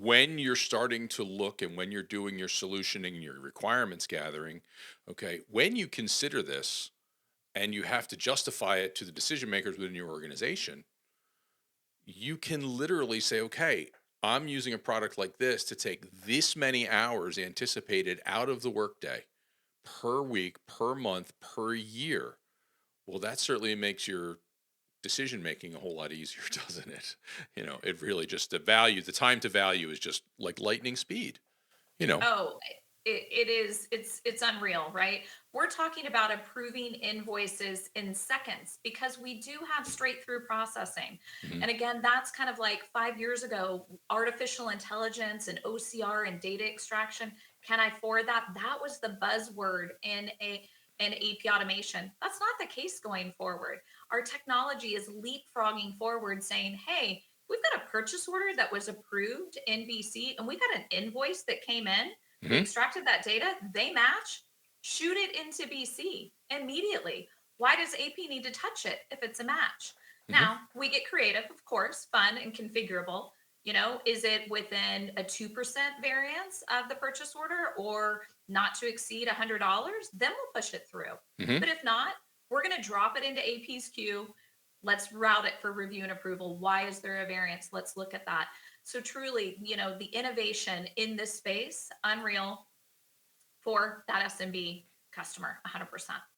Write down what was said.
when you're starting to look and when you're doing your solutioning and your requirements gathering, okay, when you consider this and you have to justify it to the decision makers within your organization, you can literally say, okay, I'm using a product like this to take this many hours anticipated out of the workday per week, per month, per year. Well, that certainly makes your decision making a whole lot easier, doesn't it? It really just the time to value is just like lightning speed, you know. Oh, it is it's unreal, right? We're talking about approving invoices in seconds because we do have straight through processing. Mhm. And again, that's kind of like 5 years ago, artificial intelligence and OCR and data extraction. Can I forward that? That was the buzzword in AP automation. That's not the case going forward. Our technology is leapfrogging forward saying, "Hey, we've got a purchase order that was approved in BC and we got an invoice that came in. We Mhm. extracted that data, they match, shoot it into BC immediately. Why does AP need to touch it if it's a match?" Mhm. Now, we get creative, of course, fun and configurable. Is it within a 2% variance of the purchase order or not to exceed $100? Then we'll push it through. Mhm. But if not, we're going to drop it into AP's queue. Let's route it for review and approval. Why is there a variance? Let's look at that. So truly, the innovation in this space, unreal for that SMB customer, 100%.